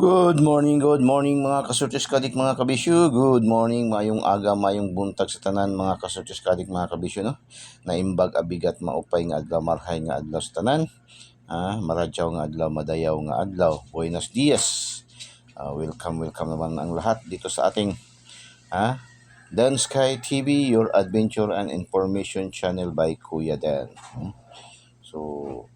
Good morning mga kasurtis kadik mga kabisyo. Good morning, mayong aga, mayong buntag sa tanan mga kasurtis kadik mga kabisyo no. Naimbag abigat maupay nga adlaw marhay nga adlaw sa tanan. Maradyaw nga adlaw, madayaw nga adlaw. Buenos dias. Welcome naman ang lahat dito sa ating Dan Sky TV, your adventure and information channel by Kuya Dan. So,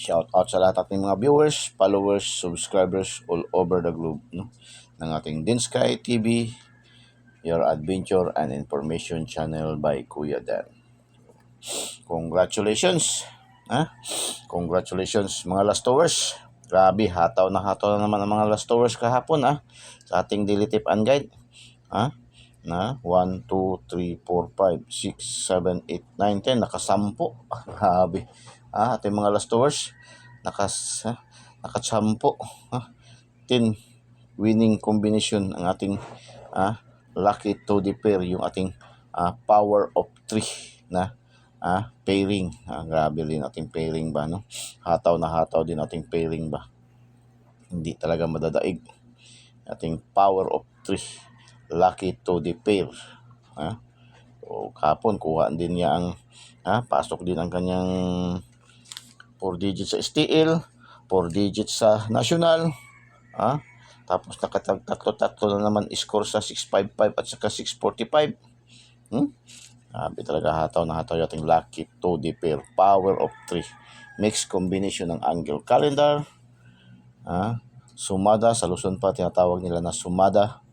shout out sa lahat ating mga viewers, followers, subscribers all over the globe no, ng ating Din Sky TV, your adventure and information channel by Kuya Dan. Congratulations! Congratulations mga lastowers. Grabe, hataw na naman ang mga lastowers kahapon sa ating daily tip and guide. Na 1, 2, 3, 4, 5, 6, 7, 8, 9, 10 nakasampo. Grabe. Ating mga lastowers nakasampo. 10 winning combination ang ating lucky to the pair, yung ating power of 3 na pairing. Grabe din ating pairing ba no? Hataw din ating pairing ba. Hindi talaga madadaig. Ating power of 3 lucky to the pair. So kahapon kuha din niya ang pasok din ang kanyang 4 digits sa STL, 4 digits sa national. Tapos nakatagtatlo na naman score sa 655 at saka 645. Grabe talaga, hataw yung ating lucky to the pair, power of 3. Mixed combination ng angle calendar. Sumada, sa Luzon pa tinatawag nila na sumada.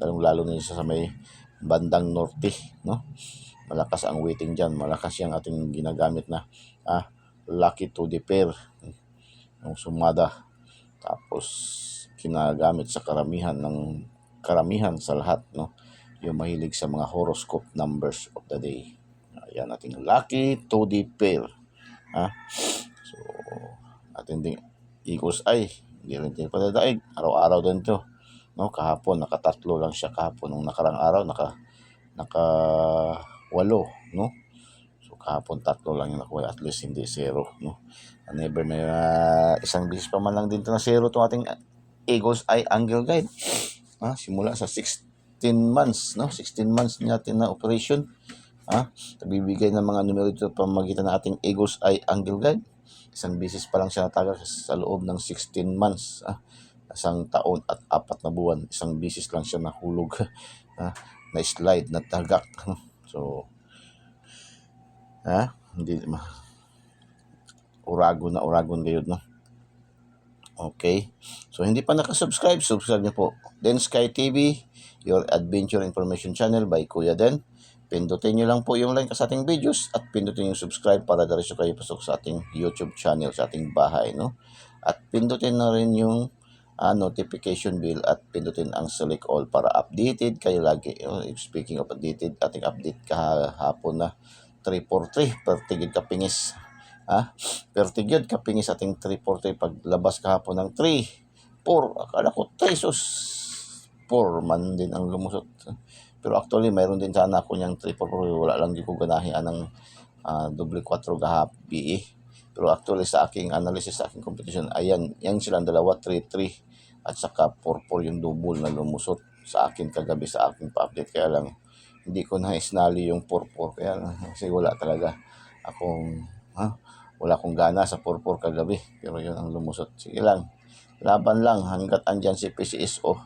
Lalo na sa may bandang norte, no? Malakas ang weighting dyan, malakas yung ating ginagamit na lucky to the pair, yung sumada. Tapos ginagamit sa karamihan sa lahat, no? Yung mahilig sa mga horoscope numbers of the day. Ayan ating lucky to the pair. So ating ding Eagles Eye, hindi rin padadaig, araw-araw din to, no? Kahapon nakatatlo lang siya, kahapon nung nakarang araw naka 8, no? So kahapon 3 lang yung nakuha, at least hindi 0, no? Never may isang bisis pa man lang din to na 0 itong ating Eagles Eye Angle Guide. Simula sa 16 months, no? 16 months natin na operation. Nagbibigay ng mga numero dito pamamagitan ng ating Eagles Eye Angle Guide. Isang bisis pa lang siya natagak sa loob ng 16 months. Isang taon at 4 na buwan. Isang bisis lang siya nahulog. Na slide, na tagak. So, hindi uragon gayud, no? Okay. So, hindi pa nakasubscribe, subscribe niyo po. Den Sky TV, your adventure information channel by Kuya Den. Pindutin niyo lang po yung like sa ating videos at pindutin yung subscribe para diretso kayo pasok sa ating YouTube channel, sa ating bahay, no? At pindutin na rin yung notification bell at pindutin ang select all para updated kayo lagi. Speaking of updated, ating update kahapon na 343 per tigid kapingis. Pertigyod kapingis ating 343 paglabas kahapon ng 3-4. Akala ko 3 sus 4 man din ang lumusot. Pero actually mayroon din sana ako niyang 3-4, wala lang di ko ganahian ng double 4 gahabi Pero actually sa aking analysis, sa aking competition, ayan, yan silang dalawa, 3-3 at saka 4-4 yung double na lumusot sa akin kagabi sa aking pa-update. Kaya lang hindi ko na isnali yung 4-4 kaya kasi wala talaga akong wala akong gana sa 4-4 kagabi, pero yun ang lumusot. Sige lang, laban lang hanggat andyan si PCSO,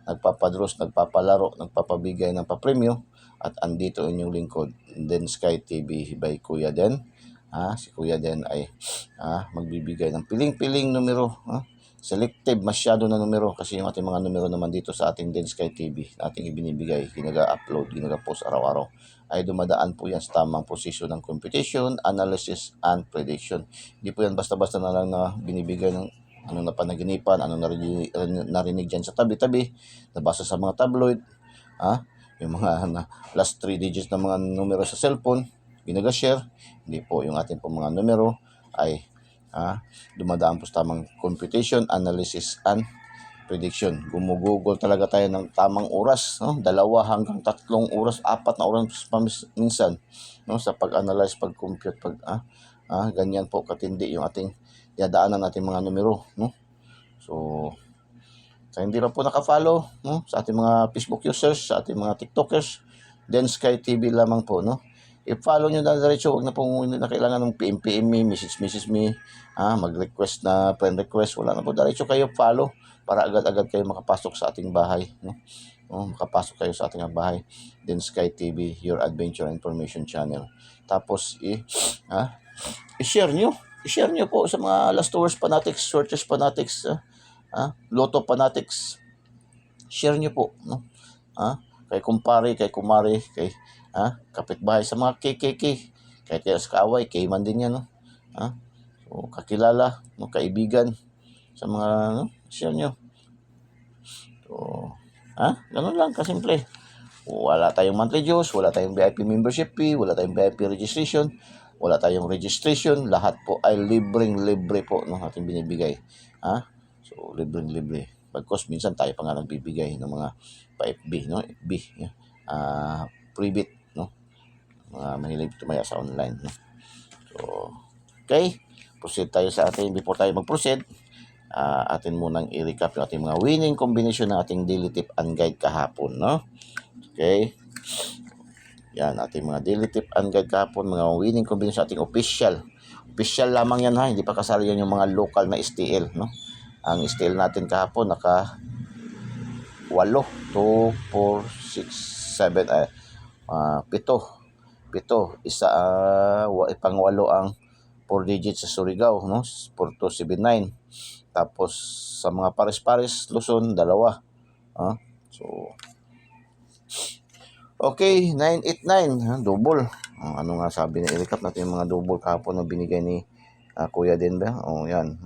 nagpapadros, nagpapalaro, nagpapabigay ng papremyo, at andito inyong lingkod, Den Sky TV by Kuya Den. Si Kuya Den ay magbibigay ng piling-piling numero, selective masyado na numero, kasi yung ating mga numero naman dito sa ating Den Sky TV na ating ibinibigay, ginaga-upload, ginaga-post araw-araw, ay dumadaan po yan sa tamang posisyon ng computation, analysis, and prediction. Hindi po yan basta-basta na lang na binibigay ng anong napanaginipan, anong narinig dyan sa tabi-tabi, nabasa sa mga tabloid, yung mga last 3 digits ng mga numero sa cellphone, ginaga-share. Hindi po, yung ating po mga numero ay dumadaan po sa tamang computation, analysis, and prediction. Gumugugol talaga tayo ng tamang oras, no? 2 hanggang 3 oras, 4 na oras pa minsan, no? Sa pag-analyze, pag-compute, ganyan po katindi yung ating dadaanan natin mga numero, no? So, Sa hindi pa po naka-follow, no, sa ating mga Facebook users, sa ating mga TikTokers, then Sky TV lamang po, no. I-follow nyo na diretso, huwag na po hindi na kailangan ng PM me, message me, mag-request na friend request, wala na po, diretso kayo follow para agad-agad kayo makapasok sa ating bahay, no. Makapasok kayo sa ating bahay. Then Sky TV, your adventure information channel. Tapos i-share nyo po sa mga Last Tours Fanatics, Searchers Fanatics, Lotto Fanatics. Share nyo po, no? Kay kumpare, kay kumare, kay kapitbahay, sa mga KKK, kahit kaya sa kaaway, kay man din yan, no? So, kakilala, no, kaibigan, sa mga, no, share nyo. So, ganun lang, kasimple. Wala tayong monthly dues, wala tayong VIP membership fee, wala tayong VIP registration, wala tayong registration, lahat po ay libre po, no, ating binibigay. So, libre. Bagkos minsan tayo pa nga nagbibigay ng mga pa-FB, no? FB, freebie, no? Mga mahilig tumaya sa online, no? So, okay. Proceed tayo sa ating, before tayo mag-proceed, atin munang i-recap yung ating mga winning combination ng ating daily tip and guide kahapon, no? Okay. Yan, ating mga daily tip and guide kahapon, mga winning combination sa ating official. Official lamang yan, hindi pa kasali yan yung mga local na STL, no? Ang STL natin kahapon naka 8, 2, 4, 6, 7, 7. Isa, pang-8 ang 4 digits sa Surigao, no? 4279. Tapos sa mga pares-pares Luzon, 2. So okay, 989, double. Ano nga sabi na i-recap natin yung mga double kahapon na binigay ni Kuya din ba? Yan.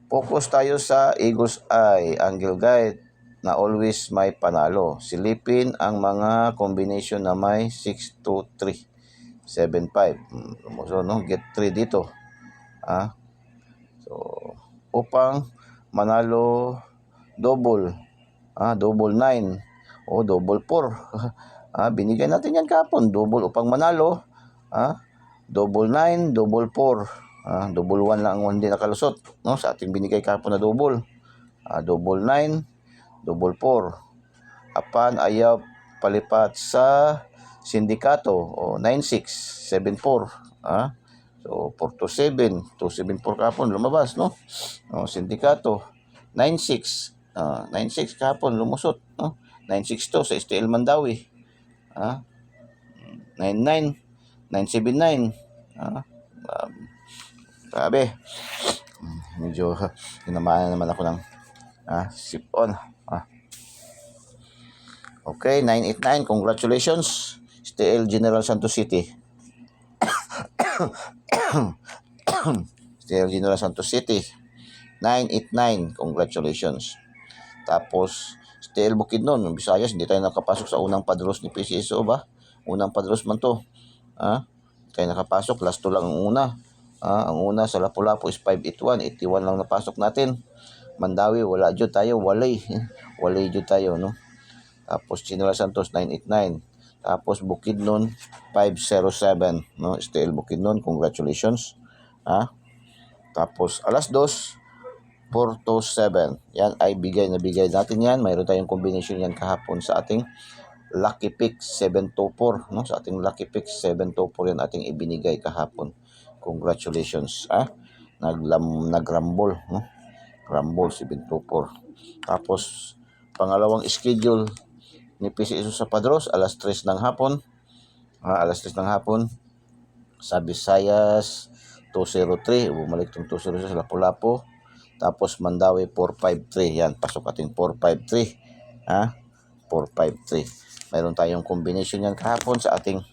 Focus tayo sa Eagle's Eye, Angle Guide na always may panalo. Silipin ang mga combination na may 6, 2, 3, 7, 5. So, no, get 3 dito. So, upang manalo double, double 9 o double 4. Binigay natin yan kahapon, double upang manalo, double 9, double 4. Double 1 lang ang hindi nakalusot, no, sa ating binigay kahapon na double. Double 9, double 4. Apan ayaw palipat sa sindikato, 9674. So 427, 274 kahapon lumabas, no? Sindikato 96, 96 kahapon lumusot, no? 962 sa STL Mandawi. 99, 979. Grabe. Medyo tinamaan naman ako ng sip-on. Okay, 989. Congratulations. STL General Santos City. STL General Santos City. 989. Congratulations. Tapos, STL Bukidnon, Visayas, hindi tayo nakapasok sa unang padros ni PCSO ba? Unang padros man to. Tayo nakapasok, last 2 lang ang una. Ang una sa Lapu-Lapu is 581. 81 lang napasok natin. Mandawi, wala dyan tayo. Walay dyan tayo, no? Tapos General Santos, 989. Tapos Bukidnon, 507. No? STL Bukidnon, congratulations. Tapos alas 2, 427. Yan ay bigay natin yan. Mayroon tayong combination yan kahapon sa ating Lucky Pick 724. No? Sa ating Lucky Pick 724 yan ating ibinigay kahapon. Congratulations. Nagrambol, no? Rumble 724. Tapos pangalawang schedule ni PCSO sa Padros, alas 3 ng hapon. Alas 3 ng hapon sa Visayas 203. Bumalik itong 203 sa Lapu-Lapu. Tapos Mandawi 453. Yan, pasok ating 453. 453. Mayroon tayong combination yan kahapon sa ating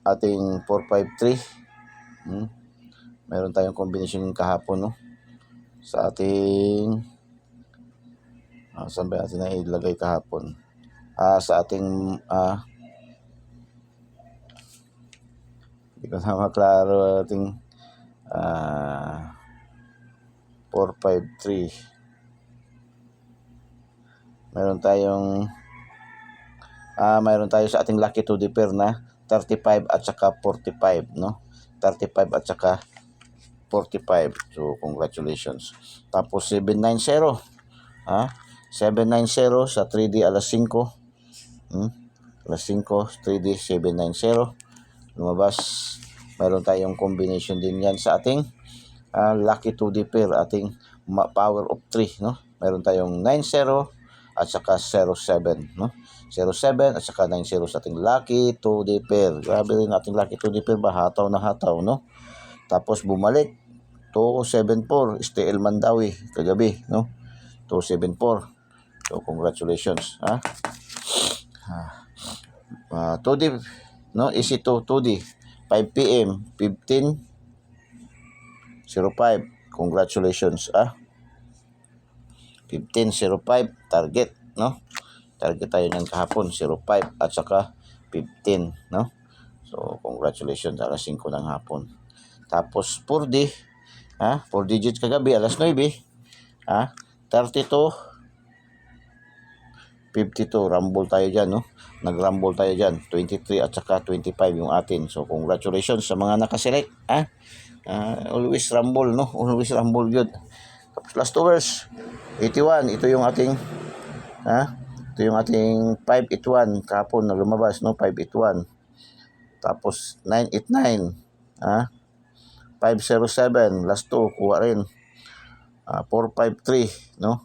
ating 453. Mayroon tayong combination kahapon, no, sa ating saan ba natin na ilagay kahapon? Sa ating hindi ko na maklaro ating 453. Mayroon tayo sa ating lucky to defer na 35 at saka 45, no? 35 at saka 45. So, congratulations. Tapos, 790. 790 sa 3D alas 5. Alas 5, 3D, 790. Lumabas. Mayroon tayong combination din yan sa ating lucky 2D pair, ating power of 3, no? Mayroon tayong 90 at saka 07, no? 07 at saka 90 sa ating lucky 2D pair. Grabe rin ating lucky 2D pair ba? Hataw na hataw, no? Tapos bumalik 274 STL Mandawi kagabi, no? 274. So congratulations, 2D, no? EC2 2D 5 PM 15:05. Congratulations, 15:05 target, no? Target tayo ng kahapon 05 at saka 15, no? So congratulations, alas 5 ng hapon. Tapos 4D, 4 digits kagabi alas 9, 32 52, rumble tayo dyan, no? Nag-rumble tayo dyan, 23 at saka 25 yung atin. So, congratulations sa mga nakaselect, always rumble, no? Always rumble yun. Tapos, last hours, 81, ito yung ating, ito yung ating 581, kahapon na lumabas, no? 581. Tapos, 989, 507, last 2, kuha rin. 453, no?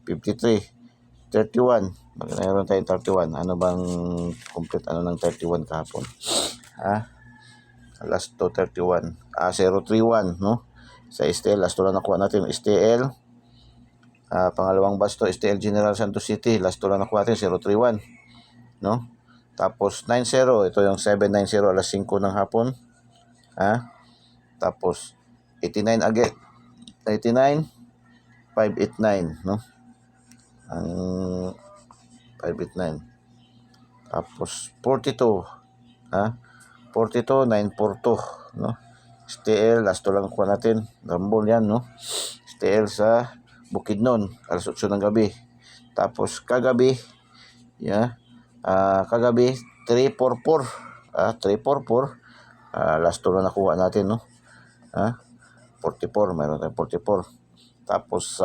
53, 31. Mayroon tayong 31. Ano bang complete ng 31 kahapon? Last to 31. 031, no? Sa STL, last to lang nakuha natin. STL. Pangalawang batch to, STL General Santos City. Last to lang nakuha natin, 031. No? Tapos 90. Ito yung 790 alas 5 ng hapon. Tapos 89 again. 89. 589, no? Ang 589. Tapos 42, 42 942, no? STL last to lang kuha natin, Rambol yan, no? STL sa Bukidnon alas 8 ng gabi. Tapos kagabi, kagabi 344, 344, last to lang nakuha natin, no? 44, mayroon tayong 44. Tapos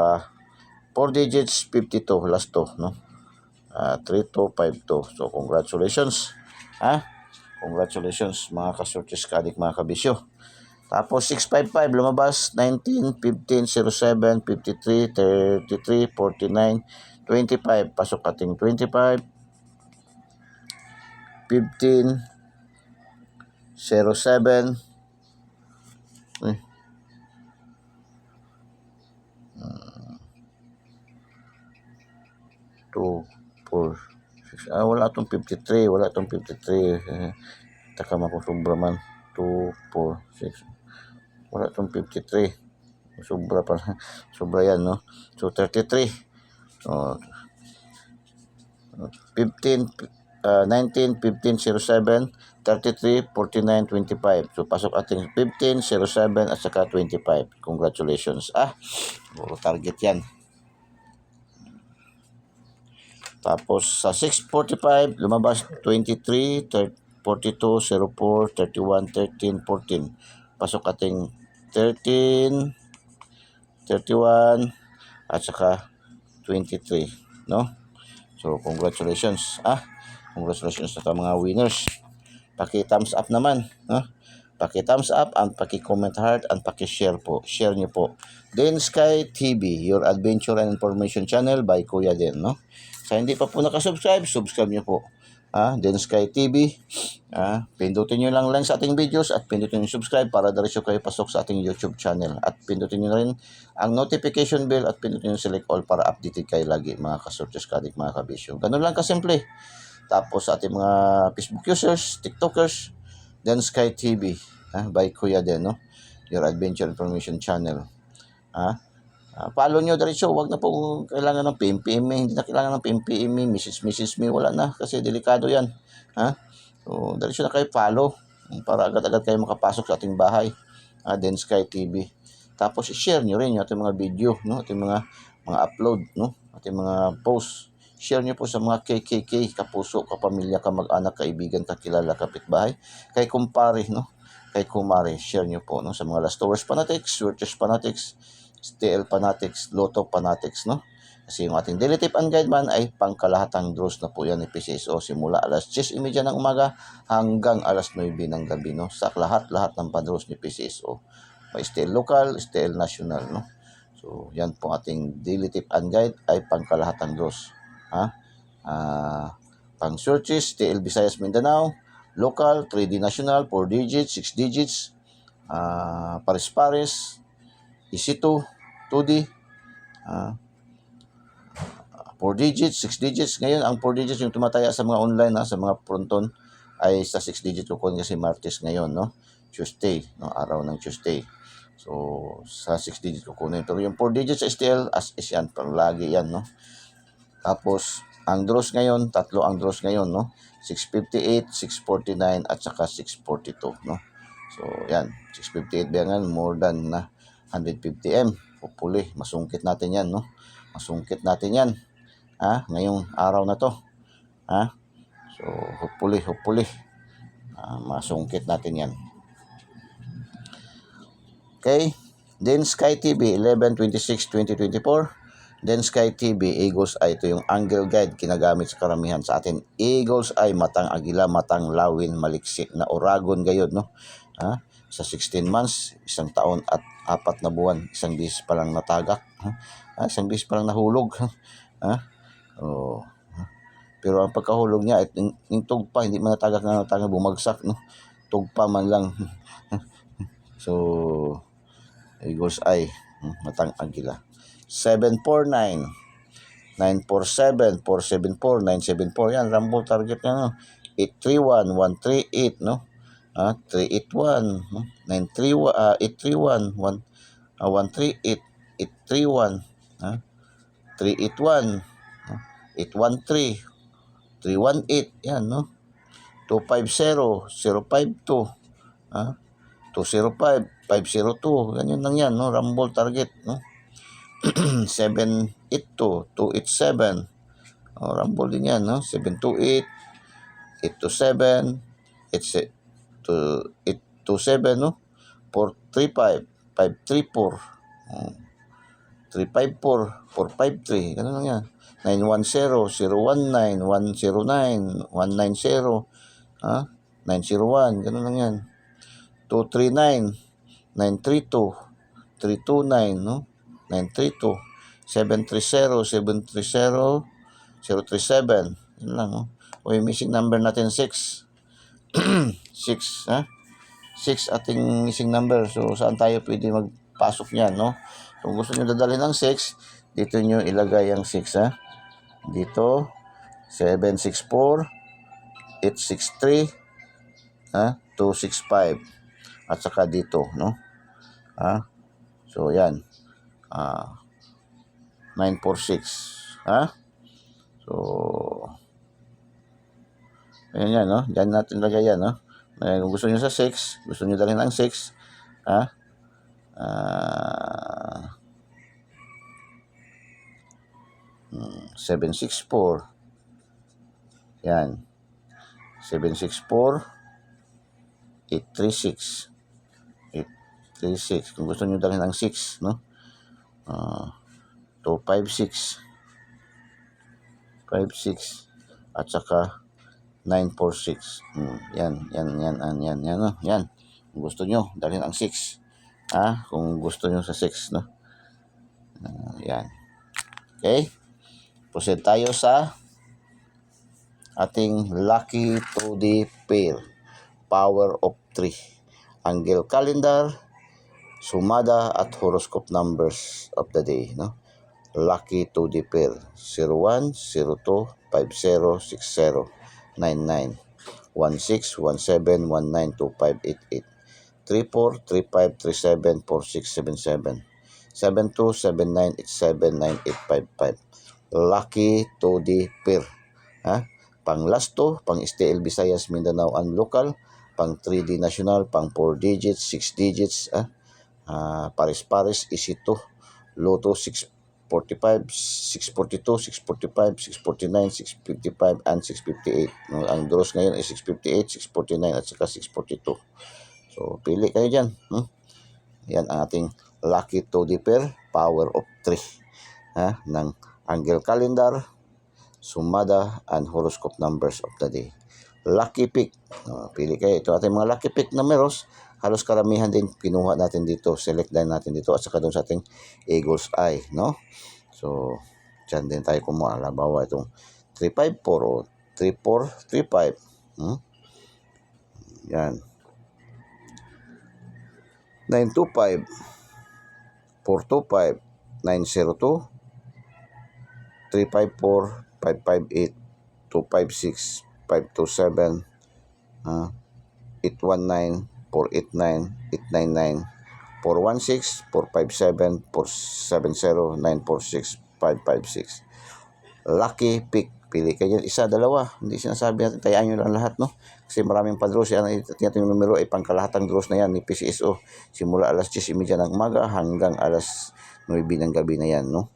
4 digits 52 last to, no? 3252. So congratulations, congratulations mga kasortis kadik, mga kabisyo. Tapos 655 lumabas, 19 15 07 53 33 49 25. Pasok ating 25 15 07 2 4 6. Wala itong 53. Wala itong 53. Taka makusubra man. 2 4 6. Wala itong 53. Sobra pa. Sobra yan, no? So 33. 15 19 15 07 33 49 25. So pasok ating 15 07 at saka 25. Congratulations. Target yan. Tapos sa 645 lumabas 23 42 04 31 13 14. Pasok ating 13 31 at saka 23, no? So congratulations, congratulations sa mga winners. Paki-thumbs up naman, Paki-thumbs up and paki-comment heart and paki-share po. Share niyo po. Den Sky TV, your adventure and information channel by Kuya Den, no? Sa hindi pa po nakasubscribe, subscribe niyo po. Den Sky TV. Pindutin niyo lang sa ating videos at pindutin niyo subscribe para diretso kayo pasok sa ating YouTube channel. At pindutin niyo rin ang notification bell at pindutin niyo select all para updated kayo lagi, mga kasortes kadik, mga kabisyo. Ganun lang kasimple. Tapos sa ating mga Facebook users, TikTokers, Den Sky TV, by Kuya Den, no? Your adventure information channel. Follow nyo diretso, wag na po kailangan ng PMPM, hindi na kailangan ng PMPM, message me, wala na kasi delikado yan. So diretso na kayo follow para agad-agad kayo makapasok sa ating bahay, Den Sky TV. Tapos i-share nyo rin yung ating mga video, no? Ating mga upload, no? Ating mga post. Share nyo po sa mga KKK, kapuso, kapamilya, kamag-anak, kaibigan, kakilala, kapitbahay, kay kumpare, no? kay Kumari, share nyo po, no? Sa mga Last Towers Fanatics, Swordfish Fanatics, STL Fanatics, Lotto Fanatics, no? Kasi yung ating daily tip and guide man ay pangkalahatang draws na po yan ni PCSO simula alas 10:30 ng umaga hanggang alas 9 ng gabi, no? Sa lahat-lahat ng pa-draws ni PCSO. May STL local, STL national, no? So, yan po ating daily tip and guide ay pangkalahatang draws. Ha? Pang searches, STL Visayas Mindanao, local, 3D national, 4 digits, 6 digits, pares-pares, EC2, 2D, 4 digits, 6 digits. Ngayon, ang 4 digits yung tumataya sa mga online, sa mga fronton, ay sa 6 digits kukunin kasi Martes ngayon, no? Tuesday, no? Araw ng Tuesday. So, sa 6 digits kukunin. Pero yung 4 digits sa STL, as is yan, pang lagi yan, no? Tapos, ang draws ngayon, tatlo ang draws ngayon, no? 658, 649, at saka 642, no? So, yan. 658 ba yan? More than 150M. Hopefully, masungkit natin yan, no? Masungkit natin yan. Ngayong araw na to. So, hopefully, masungkit natin yan. Okay? Then, Sky TV, 11/26/2024. Then, Sky TV, Eagles Eye. Ito yung angle guide, kinagamit sa karamihan sa atin. Eagles Eye, matang agila, matang lawin, maliksi na oragon gayod, no? Sa 16 months, 1 taon at 4 na buwan, isang bisis pa lang natagak. Isang bisis pa lang nahulog. Oh. Pero ang pagkahulog niya, yung tugpa, hindi man natagak bumagsak, no? Tugpa man lang. So, Eagles Eye, matang agila. 749, 947, 474, 974, yan, Rumble target niya, no? 831, 138, no? 381, no? 931, 831, 138, 831, 381, 813, 318, yan, no? 250, 052, 205, 502, ganyan lang yan, no? Rumble target, no? 782, 287, Rumble din yan, no? 728, 827, 827, no? 435, 534, 354, 453, ganun lang yan. 910, 019, 109, 190, 901, ganun lang yan. 239, 932, 329, no? 932, 730, 730, 037, yun lang, no? O yung missing number natin, 6. 6, 6 ating missing number. So, saan tayo pwede magpasok niyan, no? Kung gusto nyo dadalhin ng 6, dito nyo ilagay ang 6, Dito, 764, 863, 265. At saka dito, no? So, yan. 946. So, ayan yan, no? Diyan natin lagay yan, no? Kung gusto nyo sa 6, gusto nyo dalhin ng 6, 764. Yan. 764, 836. 836. Kung gusto nyo dalhin ng 6, no? 256. 56. At saka 946. Yan, no? Yan. Kung gusto nyo, dalhin ang 6. Kung gusto nyo sa 6, no? Yan. Okay? Proceed tayo sa ating Lucky 2D pair. Power of 3. Angle calendar, sumada at horoscope numbers of the day, no? Lucky 2D pair. 01, 02, 50, 60, 99, 16, 17, 19, 25, 88, 34, 35, 37, 46, 77, 72, 79, 87, 98, 55. Lucky 2D pair. Pang Lasto, pang STL Visayas Mindanao and local, pang 3D national, pang 4 digits, 6 digits, pares-pares, EC2, Lotto 645, 642, 645, 649, 655, and 658. Ang draws ngayon ay 658, 649, at saka 642. So, So, pili kayo dyan. Yan ang ating Lucky Toddy Pair, Power of 3 ng Angel Calendar, Sumada, and Horoscope Numbers of the Day. Lucky Pick. Pili kayo. Ito ating mga Lucky Pick numbers. Halos karamihan din kinuha natin dito. Select din natin dito at saka doon sa ating Eagle's Eye. No? So, dyan din tayo kumuha. Halimbawa itong 354 o 3435. Yan. 925, 425, 902, 354, 558, 256, 527, 819, 489, 899, 416, 457, 470, 946, 556. Lucky Pick. Pili kayo dyan. Isa, dalawa. Hindi sinasabi natin. Tayaan nyo lang lahat, no? Kasi maraming pa-draws. Yan, yung numero ay pangkalahatang draws na yan ni PCSO. Simula alas 10:30 ng umaga hanggang alas 9 ng gabi na yan, no?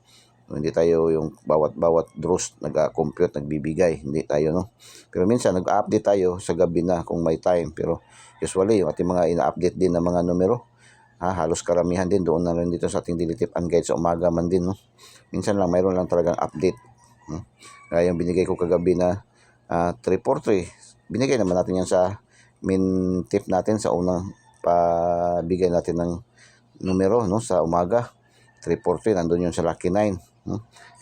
Hindi tayo yung bawat draws nag-compute, nagbibigay. Hindi tayo, no? Pero minsan, nag-update tayo sa gabi na kung may time. Pero usually, yung ating mga ina-update din na mga numero, halos karamihan din doon na rin dito sa ating daily tip and guide sa umaga man din, no? Minsan lang, mayroon lang talagang update. Kaya yung binigay ko kagabi na 343, binigay naman natin yan sa main tip natin sa unang pabigay natin ng numero, no, sa umaga. 343, nandun yun sa Lucky 9.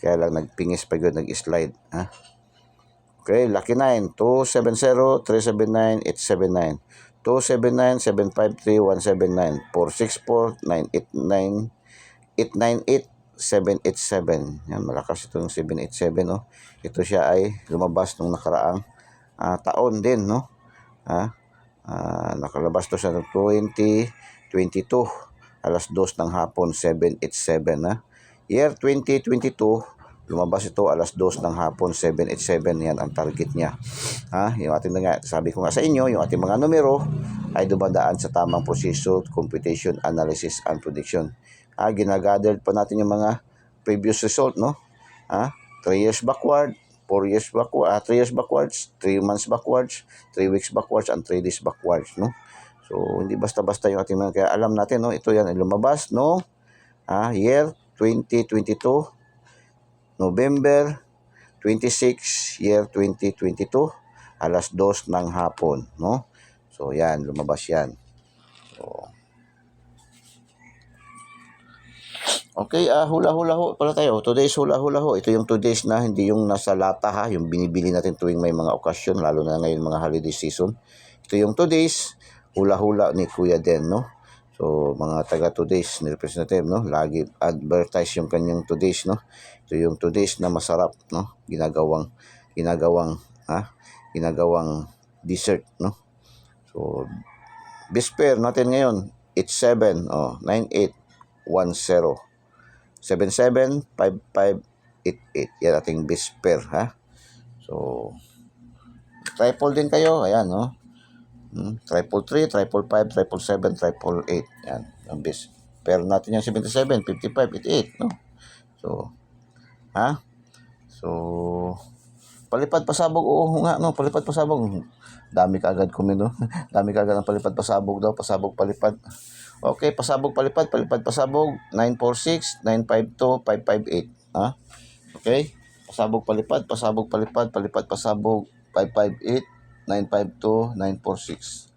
Kaya lang nagpingis pa yun, nag-slide. Okay, Lucky 9, 270, 379, 879. 279, 753, 179, 464, 989, 898, 787. Yan, malakas itong 787, no? Ito siya ay lumabas nung nakaraang taon din, no? Nakalabas to sa 2022, alas 2 ng hapon, 787, Year 2022, lumabas ito alas 2 ng hapon, 787. Yan ang target niya. Yung ating nga, sabi ko nga sa inyo, yung ating mga numero ay dumadaan sa tamang proseso, computation, analysis, and prediction. Ginagather pa natin yung mga previous result, no? 3 years backward, 4 years backward, 3 years backwards, 3 months backwards, 3 weeks backwards, and 3 days backwards, no? So, hindi basta-basta yung ating mga, kaya alam natin, no? Ito yan ay lumabas, no? Year 2022, November 26, year 2022, alas 2 ng hapon, no? So, yan, lumabas yan. So, okay, hula-hula ho pala tayo. Today's hula-hula ho. Ito yung 2 days na hindi yung nasa lata, yung binibili natin tuwing may mga okasyon, lalo na ngayon mga holiday season. Ito yung 2 days, hula-hula ni Kuya Den, no? So, mga taga 2 days ni representative, no? Lagi advertise yung kanyang 2 days, no? Ito yung 2 days na masarap, no? Ginagawang dessert, no? So, best pair natin ngayon, 87, 9810. 775588. Yan ating best pair, So, triple din kayo. Ayan, no? 333, 555, 777, 888. Yan, ang best pair natin yung 77, 55, 88, no? So, So, palipad pasabog. Oo nga, no? Palipad pasabog. Dami kaagad no? Dami kaagad ang palipad pasabog daw. Pasabog palipad. Okay, pasabog palipad. Palipad pasabog. 946, 952, 558. Okay? Pasabog palipad. Pasabog palipad. Palipad pasabog. 558, 952, 946.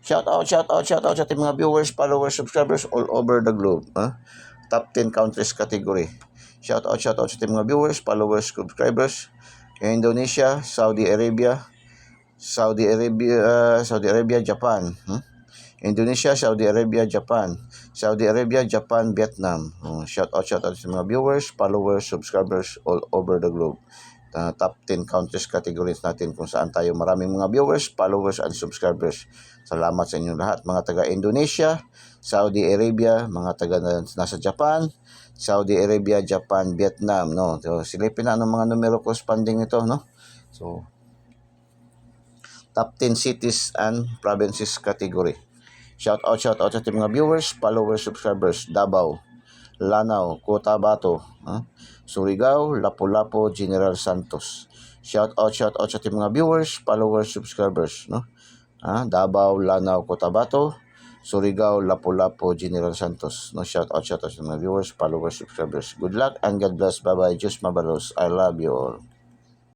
Shout out sa ating mga viewers, followers, subscribers all over the globe. Top 10 countries category. Shout out sa ating mga viewers, followers, subscribers. Indonesia, Saudi Arabia, Japan. Indonesia, Saudi Arabia, Japan. Saudi Arabia, Japan, Vietnam. Shout out sa mga viewers, followers, subscribers all over the globe. Top 10 countries categories natin kung saan tayo maraming mga viewers, followers, and subscribers. Salamat sa inyong lahat. Mga taga Indonesia, Saudi Arabia, mga taga nasa Japan, Saudi Arabia, Japan, Vietnam, no? So, silipin na ng mga numero corresponding nito, no? So, top 10 cities and provinces category. Shout out sa ating mga viewers, followers, subscribers. Davao, Lanao, Cotabato, Surigao, Lapu-Lapu, General Santos. Shout out sa ating mga viewers, followers, subscribers, no? Davao, Lanao, Cotabato, Surigao, Lapu-Lapu, General Santos. No, shout out sa mga viewers, followers, subscribers. Good luck and God bless. Bye-bye. Diyos mabalos. I love you all.